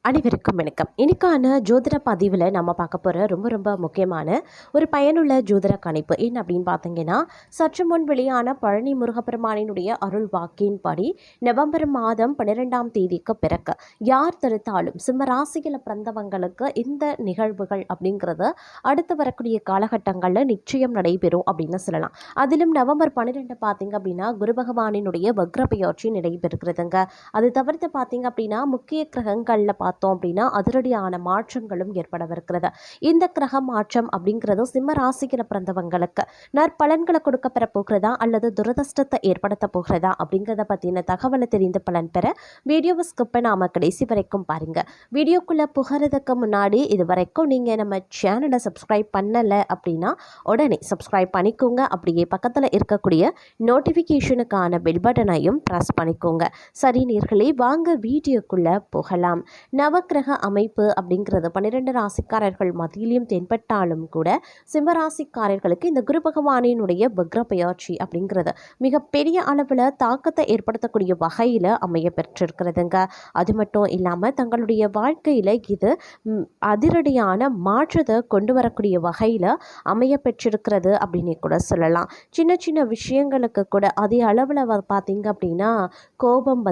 அனைவருக்கும் வணக்கம். இன்னைக்கான ஜோதிட பதிவில் நம்ம பார்க்க போகிற ரொம்ப ரொம்ப முக்கியமான ஒரு பயனுள்ள ஜோதிட கணிப்பு என்ன அப்படின்னு பார்த்தீங்கன்னா, சற்று முன் வெளியான பழனி முருகப்பெருமானினுடைய அருள் வாக்கின்படி நவம்பர் மாதம் 12ஆம் தேதிக்கு பிறகு யார் தடுத்தாலும் சிம்ம ராசியில் பிறந்தவங்களுக்கு இந்த நிகழ்வுகள் அப்படிங்கிறது அடுத்து வரக்கூடிய காலகட்டங்களில் நிச்சயம் நடைபெறும் அப்படின்னு சொல்லலாம். அதிலும் நவம்பர் 12 பார்த்தீங்க அப்படின்னா குரு பகவானினுடைய வக்ர பெயர்ச்சி நடைபெறுகிறதுங்க. அது தவிர்த்து பார்த்தீங்க அப்படின்னா முக்கிய கிரகங்களில் பார்த்தோம் அப்படின்னா அதிரடியான மாற்றங்களும் ஏற்படவிருக்கிறது. இந்த கிரக மாற்றம் அப்படிங்கிறது சிம்ம ராசியில் பிறந்தவங்களுக்கு நற்பலன்களை கொடுக்க பெற போகிறதா அல்லது துரதிர்ஷ்டத்தை ஏற்படுத்த போகிறதா அப்படிங்கிறத பற்றின தகவலை தெரிந்து பலன் பெற வீடியோவை ஸ்கிப் பண்ணாம கடைசி வரைக்கும் பாருங்க. வீடியோக்குள்ளே புகிறதுக்கு முன்னாடி இது வரைக்கும் நீங்கள் நம்ம சேனலை சப்ஸ்கிரைப் பண்ணலை அப்படின்னா உடனே சப்ஸ்கிரைப் பண்ணிக்கோங்க. அப்படியே பக்கத்தில் இருக்கக்கூடிய நோட்டிஃபிகேஷனுக்கான பெல் பட்டனையும் ப்ரெஸ் பண்ணிக்கோங்க. சரி நேயர்களே, வாங்க வீடியோக்குள்ளே போகலாம். நவக்கிரக அமைப்பு அப்படிங்கிறது 12 ராசிக்காரர்கள் மத்தியிலும் தென்பட்டாலும் கூட சிம்மராசிக்காரர்களுக்கு இந்த குரு பகவானினுடைய வக்ர பெயர்ச்சி அப்படிங்கிறது மிகப்பெரிய அளவில் தாக்கத்தை ஏற்படுத்தக்கூடிய வகையில் அமைய பெற்றிருக்கிறதுங்க. அது மட்டும் இல்லாமல் தங்களுடைய வாழ்க்கையில் இது அதிரடியான மாற்றத்தை கொண்டு வரக்கூடிய வகையில் அமைய பெற்றிருக்கிறது அப்படின்னு கூட சொல்லலாம். சின்ன சின்ன விஷயங்களுக்கு கூட அதே அளவில் பார்த்தீங்க அப்படின்னா கோபம்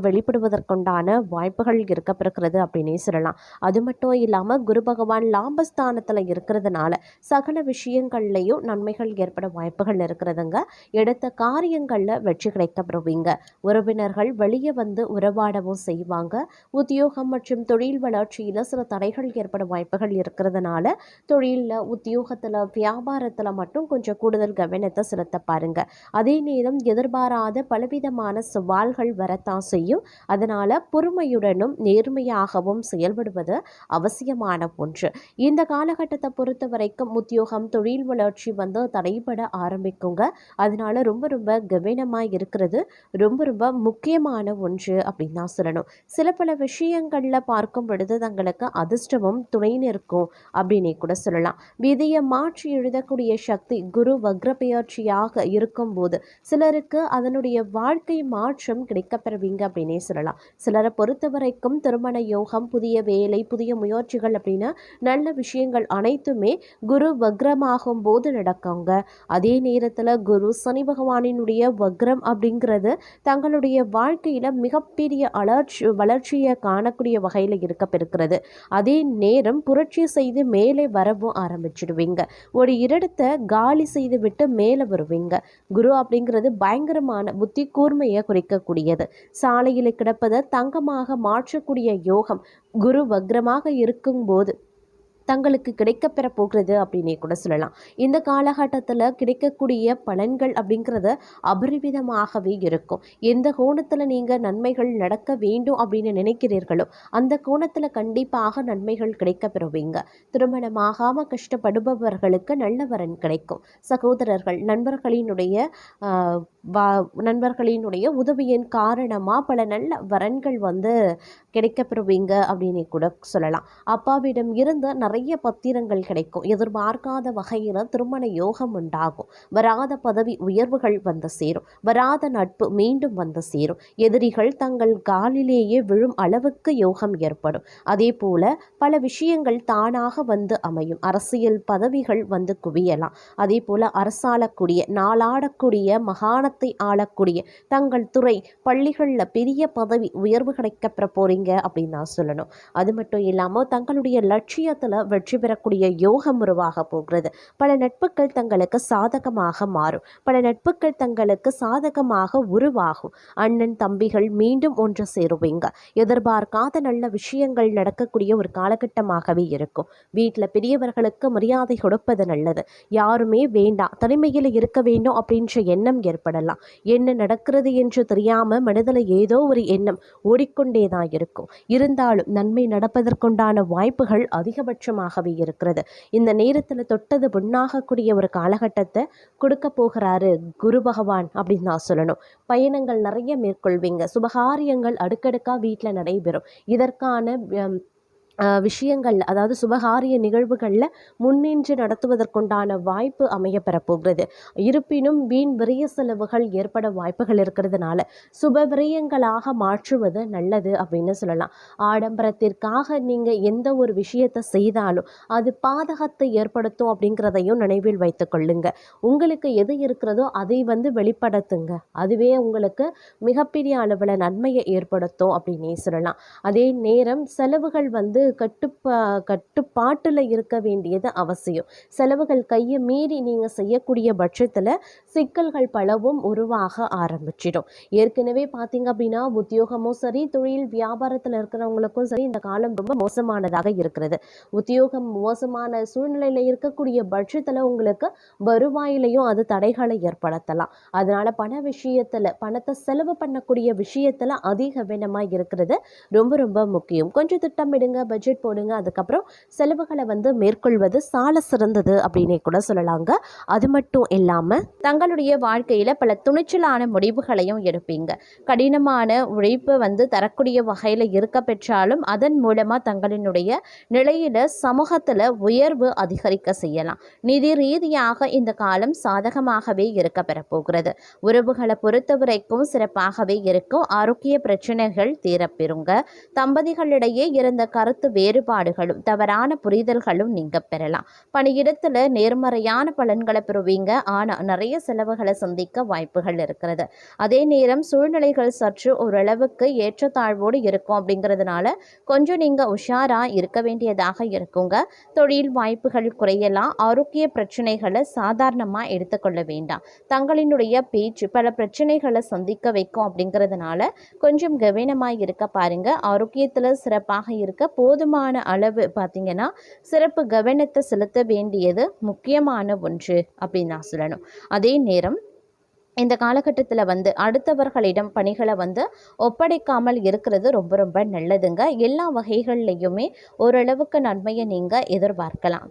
வெளிப்படுவதற்குண்டான வாய்ப்புகள் இருக்கப்பெறுகிறது அப்படின்னே சொல்லலாம். அது மட்டும் இல்லாமல் குரு பகவான் லாபஸ்தானத்தில் இருக்கிறதுனால சகல விஷயங்கள்லையும் நன்மைகள் ஏற்பட வாய்ப்புகள் இருக்கிறதுங்க. எடுத்த காரியங்களில் வெற்றி கிடைக்கப்படுவீங்க. உறவினர்கள் வெளியே உறவாடவும் செய்வாங்க. உத்தியோகம் மற்றும் தொழில் வளர்ச்சியில் சில தடைகள் ஏற்பட வாய்ப்புகள் இருக்கிறதுனால தொழிலில் உத்தியோகத்தில் வியாபாரத்தில் மட்டும் கொஞ்சம் கூடுதல் கவனத்தை செலுத்த பாருங்க. அதே நேரம் எதிர்பாராத பலவிதமான சவால்கள் வரத்தான் செய்யும். அதனால் பொறுமையுடனும் நேர்மையாகவும் செயல்படுவது அவசியமான ஒன்று. இந்த காலகட்டத்தை பொறுத்த வரைக்கும் உத்தியோகம் தொழில் வளர்ச்சி தடைபட ஆரம்பிக்குங்க. அதனால ரொம்ப ரொம்ப கவனமாக இருக்கிறது ரொம்ப ரொம்ப முக்கியமான ஒன்று அப்படின்னு தான் சொல்லணும். சில பல விஷயங்களில் பார்க்கும் பொழுது தங்களுக்கு அதிர்ஷ்டமும் துணை நிற்கும் அப்படின்னே கூட சொல்லலாம். விதியை மாற்றி எழுதக்கூடிய சக்தி குரு வக்ர பெயர்ச்சியாக இருக்கும்போது சிலருக்கு அதனுடைய வாழ்க்கை மாற்றம் கிடைக்கப்பெறுவீங்க அப்படின்னே சொல்லலாம். சிலரை பொறுத்த வரைக்கும் திருமண யோகம், புதிய வேலை, புதிய முயற்சிகள் அப்படின்னு நல்ல விஷயங்கள் அனைத்துமே குரு வக்ரமாகும் போது நடக்குங்க. அதே நேரத்தில் குரு சனி பகவானினுடைய வக்ரம் அப்படிங்கிறது தங்களுடைய வாழ்க்கையில் மிகப்பெரிய வளர்ச்சியை காணக்கூடிய வகையில் இருக்கப்பெறுகிறது. அதே நேரம் புரட்சி செய்து மேலே வரவும் ஆரம்பிச்சிடுவீங்க. ஒரு இடத்தை காலி செய்து விட்டு மேலே வருவீங்க. குரு அப்படிங்கிறது பயங்கரமான புத்தி கூர்மையை குறிக்கக்கூடியது. சாலையில் கிடப்பதை தங்கமாக மாற்றக்கூடிய யோகம் குரு வக்ரமாக இருக்கும்போது தங்களுக்கு கிடைக்கப்பெற போகிறது அப்படின்னே கூட சொல்லலாம். இந்த காலகட்டத்தில் கிடைக்கக்கூடிய பலன்கள் அப்படிங்கிறது அபரிவிதமாகவே இருக்கும். எந்த கோணத்தில் நீங்கள் நன்மைகள் நடக்க வேண்டும் அப்படின்னு நினைக்கிறீர்களோ அந்த கோணத்தில் கண்டிப்பாக நன்மைகள் கிடைக்கப்பெறுவீங்க. திருமணமாகாமல் கஷ்டப்படுபவர்களுக்கு நல்ல வரன் கிடைக்கும். சகோதரர்கள் நண்பர்களினுடைய உதவியின் காரணமாக பல நல்ல வரன்கள் கிடைக்கப்பெறுவீங்க அப்படின்னு கூட சொல்லலாம். அப்பாவிடம் இருந்து நிறைய பத்திரங்கள் கிடைக்கும். எதிர்பார்க்காத வகையில் திருமண யோகம் உண்டாகும். வராத பதவி உயர்வுகள் சேரும். வராத நட்பு மீண்டும் சேரும். எதிரிகள் தங்கள் காலிலேயே விழும் அளவுக்கு யோகம் ஏற்படும். அதே போல பல விஷயங்கள் தானாக அமையும். அரசியல் பதவிகள் குவியலாம். அதே போல அரசாளக்கூடிய நாளாடக்கூடிய மகாணத்தை ஆளக்கூடிய தங்கள் துறை பள்ளிகளில் பெரிய பதவி உயர்வு கிடைக்கப்பெற போறீங்க அப்படின்னு நான் சொல்லணும். அது மட்டும் இல்லாமல் தங்களுடைய லட்சியத்தில் வெற்றி பெறக்கூடிய யோகம் உருவாக போகிறது. பல நட்புகள் தங்களுக்கு சாதகமாக மாறும். பல நட்புகள் தங்களுக்கு சாதகமாக உருவாகும். அண்ணன் தம்பிகள் மீண்டும் ஒன்று சேருவீங்க. எதிர்பார்க்காத நல்ல விஷயங்கள் நடக்கக்கூடிய ஒரு காலகட்டமாகவே இருக்கும். வீட்டில் பெரியவர்களுக்கு மரியாதை கொடுப்பது நல்லது. யாருமே வேண்டாம், தனிமையில் இருக்க வேண்டும் அப்படின்ற எண்ணம் ஏற்படலாம். என்ன நடக்கிறது என்று தெரியாமல் மனதில் ஏதோ ஒரு எண்ணம் ஓடிக்கொண்டே தான் இருக்கும். இருந்தாலும் நன்மை நடப்பதற்குண்டான வாய்ப்புகள் அதிகபட்சமாகவே இருக்கிறது. இந்த நேரத்தில் தொட்டது பொன்னாகக்கூடிய ஒரு காலகட்டத்தை கொடுக்க போகிறாரு குரு பகவான் அப்படின்னு நான் சொல்லணும். பயணங்கள் நிறைய மேற்கொள்வீங்க. சுபகாரியங்கள் அடுக்கடுக்காக வீட்டில் நடைபெறும். இதற்கான விஷயங்கள், அதாவது சுபகாரிய நிகழ்வுகளில் முன்னின்று நடத்துவதற்குண்டான வாய்ப்பு அமையப்பெற போகிறது. இருப்பினும் வீண் விரய செலவுகள் ஏற்பட வாய்ப்புகள் இருக்கிறதுனால சுப விரயங்களாக மாற்றுவது நல்லது அப்படின்னு சொல்லலாம். ஆடம்பரத்திற்காக நீங்கள் எந்த ஒரு விஷயத்தை செய்தாலும் அது பாதகத்தை ஏற்படுத்தும் அப்படிங்கிறதையும் நினைவில் வைத்து கொள்ளுங்க. உங்களுக்கு எது இருக்கிறதோ அதை வெளிப்படுத்துங்க. அதுவே உங்களுக்கு மிகப்பெரிய அளவில் நன்மையை ஏற்படுத்தும் அப்படின்னே சொல்லலாம். அதே நேரம் செலவுகள் கட்டுப்பாட்டில் இருக்க வேண்டியது அவசியம். செலவுகள் கையை மீறி நீங்கள் செய்யக்கூடிய பட்சத்தில் சிக்கல்கள் பலவும் உருவாக ஆரம்பிச்சிடும். ஏற்கனவே பார்த்தீங்க அப்படின்னா உத்தியோகமும் சரி, தொழில் வியாபாரத்தில் இருக்கிறவங்களுக்கும் சரி, இந்த காலம் ரொம்ப மோசமானதாக இருக்கிறது. உத்தியோகம் மோசமான சூழ்நிலையில் இருக்கக்கூடிய பட்சத்தில் உங்களுக்கு வருவாயிலையும் அது தடைகளை ஏற்படுத்தலாம். அதனால பணத்தை செலவு பண்ணக்கூடிய விஷயத்தில் அதிக கவனமாக இருக்கிறது ரொம்ப ரொம்ப முக்கியம். கொஞ்சம் திட்டமிடுங்க, பட்ஜெட் போடுங்க. அதுக்கப்புறம் செலவுகளை மேற்கொள்வது சால சிறந்தது அப்படின்னே கூட சொல்லலாங்க. அது மட்டும் இல்லாமல் தங்களுடைய வாழ்க்கையில் பல துணிச்சலான முடிவுகளையும் எடுப்பீங்க. கடினமான உழைப்பு தரக்கூடிய வகையில் இருக்க பெற்றாலும் அதன் மூலமாக தங்களினுடைய நிலையில் சமூகத்தில் உயர்வு அதிகரிக்க செய்யலாம். நிதி ரீதியாக இந்த காலம் சாதகமாகவே இருக்க பெறப்போகிறது. உறவுகளை பொறுத்த வரைக்கும் சிறப்பாகவே இருக்கும். ஆரோக்கிய பிரச்சனைகள் தீரப்பெறுங்க. தம்பதிகளிடையே இருந்த கருத்து வேறுபாடுகளும் தவறான புரிதல்களும் நீங்க பெறலாம். பணியிடத்துல நேர்மறையான பலன்களை பெறுவீங்க. ஆனால் நிறைய செலவுகளை சந்திக்க வாய்ப்புகள் இருக்கிறது. அதே நேரம் சூழ்நிலைகள் சற்று ஓரளவுக்கு ஏற்றத்தாழ்வோடு இருக்கும். அப்படிங்கிறதுனால கொஞ்சம் நீங்க உஷாரா இருக்க வேண்டியதாக இருக்குங்க. தொழில் வாய்ப்புகள் குறையலாம். ஆரோக்கிய பிரச்சனைகளை சாதாரணமா எடுத்துக்கொள்ள வேண்டாம். தங்களினுடைய பேச்சு பல பிரச்சனைகளை சந்திக்க வைக்கும். அப்படிங்கிறதுனால கொஞ்சம் கவனமாக இருக்க பாருங்க. ஆரோக்கியத்தில் சிறப்பாக இருக்க போதுமான அளவு பார்த்தீங்கன்னா சிறப்பு கவனத்தை செலுத்த வேண்டியது முக்கியமான ஒன்று அப்படின்னு நான் சொல்லணும். அதே நேரம் இந்த காலகட்டத்தில் அடுத்தவர்களிடம் பணிகளை ஒப்படைக்காமல் இருக்கிறது ரொம்ப ரொம்ப நல்லதுங்க. எல்லா வகைகள்லையுமே ஓரளவுக்கு நன்மையை நீங்கள் எதிர்பார்க்கலாம்.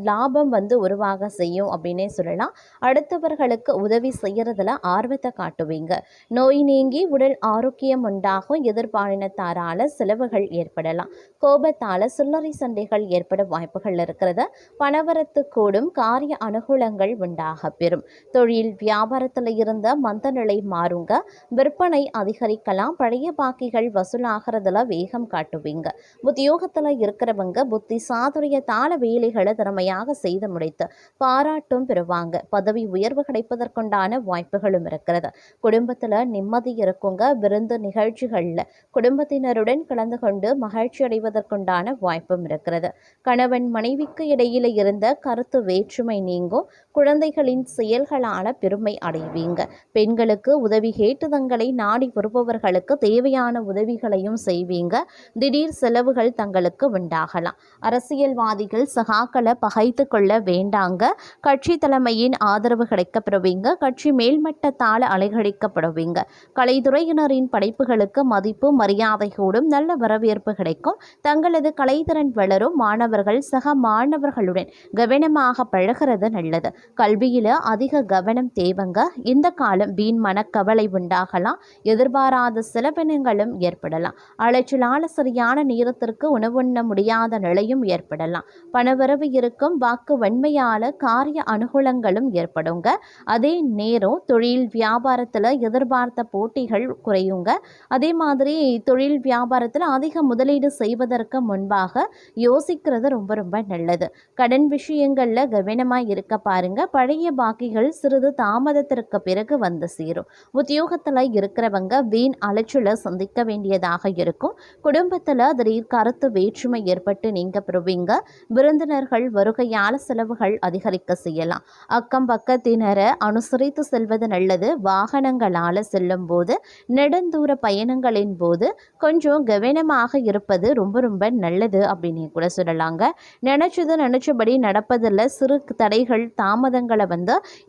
லாபம் உருவாக செய்யும் அப்படின்னே சொல்லலாம். அடுத்தவர்களுக்கு உதவி செய்யறதுல ஆர்வத்தை காட்டுவீங்க. நோய் நீங்கி உடல் ஆரோக்கியம் உண்டாகும். எதிர்பாலினத்தாரால செலவுகள் ஏற்படலாம். கோபத்தால் சில்லறை சண்டைகள் ஏற்பட வாய்ப்புகள் இருக்கிறது. பணவரத்து கூடும். காரிய அனுகூலங்கள் உண்டாக பெறும். தொழில் வியாபாரத்தில் இருந்து மந்த நிலை மாறுங்க. விற்பனை அதிகரிக்கலாம். பழைய பாக்கிகள் வசூலாகிறதுல வேகம் காட்டுவீங்க. உத்தியோகத்துல இருக்கிறவங்க புத்தி சாதுரியத்தால வேலைகளை திறமையாக செய்து முடித்து பாராட்டும் பெறுவாங்க. பதவி உயர்வு கிடைப்பதற்குண்டான வாய்ப்புகளும் இருக்கிறது. குடும்பத்துல நிம்மதி இருக்குங்க. விருந்து நிகழ்ச்சிகள்ல குடும்பத்தினருடன் கலந்து கொண்டு மகிழ்ச்சி அடைவதற்குண்டான வாய்ப்பும் இருக்கிறது. கணவன் மனைவிக்கு இடையில இருந்த கருத்து வேற்றுமை நீங்கும். குழந்தைகளின் செயல்களான பெருமை அடைவீங்க. பெண்களுக்கு உதவி கேட்டு தங்களை நாடி வருபவர்களுக்கு தேவையான உதவிகளையும் செய்வீங்க. திடீர் செலவுகள் தங்களுக்கு உண்டாகலாம். அரசியல்வாதிகள் சகாக்களை பகைத்து கொள்ள வேண்டாங்க. கட்சி தலைமையின் ஆதரவு கிடைக்கப்படுவீங்க. கட்சி மேல்மட்டத்தால் அலைகழிக்கப்படுவீங்க. கலைத்துறையினரின் படைப்புகளுக்கு மதிப்பு மரியாதை கூடும். நல்ல வரவேற்பு கிடைக்கும். தங்களது கலைத்திறன் வளரும். மாணவர்கள் சக மாணவர்களுடன் கவனமாக பழகிறது நல்லது. கல்வியில அதிக கவனம் தேவைங்க. இந்த காலம் வீண் மனக்கவலை உண்டாகலாம். எதிர்பாராத செலவினங்களும் ஏற்படலாம். அலைச்சலான சரியான நேரத்திற்கு உணவுண்ண முடியாத நிலையும் ஏற்படலாம். பணவரவு இருக்கும். வாக்கு வன்மையால காரிய அனுகூலங்களும் ஏற்படுங்க. அதே நேரம் தொழில் வியாபாரத்தில் எதிர்பார்த்த போட்டிகள் குறையுங்க. அதே மாதிரி தொழில் வியாபாரத்தில் அதிக முதலீடு செய்வதற்கு முன்பாக யோசிக்கிறது ரொம்ப ரொம்ப நல்லது. கடன் விஷயங்களில் கவனமாக இருக்க பாருங்க. பழைய பாக்கிகள் சிறிது தாமதத்திற்கு பிறகு சேரும். உத்தியோகத்தில் இருக்கிறவங்க வீண் அலைச்சலை சந்திக்க வேண்டியதாக இருக்கும். குடும்பத்தில் திடீர் கருத்து வேற்றுமை ஏற்பட்டு நீங்க பெறுவீங்க. விருந்தினர்கள் வருகையால செலவுகள் அதிகரிக்க செய்யலாம். அக்கம் பக்கத்தினரை அனுசரித்து செல்வது நல்லது. வாகனங்களால் செல்லும் போது நெடுந்தூர பயணங்களின் போது கொஞ்சம் கவனமாக இருப்பது ரொம்ப ரொம்ப நல்லது அப்படின்னு கூட சொல்லலாங்க. நினைச்சபடி நடப்பதில் சிறு தடைகள் தாமதங்களை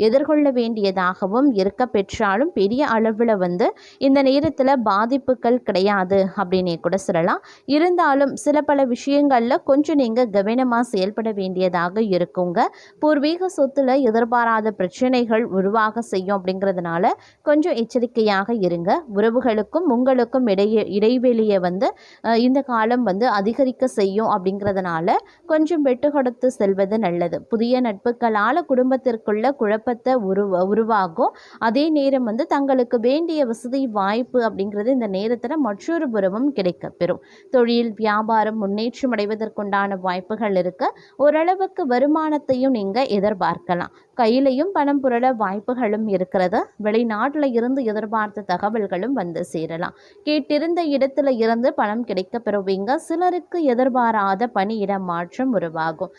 எதிர்கொள்ள வேண்டியதாகவும் இருக்க பெற்றாலும் பெரிய அளவில் இந்த நேரத்தில் பாதிப்புகள் கிடையாது அப்படின்னே கூட சொல்லலாம். இருந்தாலும் சில பல விஷயங்களில் கொஞ்சம் நீங்கள் கவனமாக செயல்பட வேண்டியதாக இருக்குங்க. பூர்வீக சொத்தில் எதிர்பாராத பிரச்சனைகள் உருவாக செய்யும் அப்படிங்கிறதுனால கொஞ்சம் எச்சரிக்கையாக இருங்க. உறவுகளுக்கும் உங்களுக்கும் இடைவெளியை இந்த காலம் அதிகரிக்க செய்யும் அப்படிங்கிறதுனால கொஞ்சம் விட்டு கொடுத்து செல்வது நல்லது. புதிய நட்புகளால் குடும்பத்திற்குள்ள குழப்பத்தை உருவாகும். அதே நேரம் தங்களுக்கு வேண்டிய வசதி வாய்ப்பு அப்படிங்கிறது இந்த நேரத்தில் மற்றொரு புறமும் கிடைக்கப்பெறும். தொழில் வியாபாரம் முன்னேற்றம் அடைவதற்குண்டான வாய்ப்புகள் இருக்கு. ஓரளவுக்கு வருமானத்தையும் நீங்கள் எதிர்பார்க்கலாம். கையிலையும் பணம் புரள வாய்ப்புகளும் இருக்கிறது. வெளிநாட்டில் இருந்து எதிர்பார்த்த தகவல்களும் சேரலாம். கேட்டிருந்த இடத்துல இருந்து பணம் கிடைக்க பெறுவீங்க. சிலருக்கு எதிர்பாராத பணியிட மாற்றம் உருவாகும்.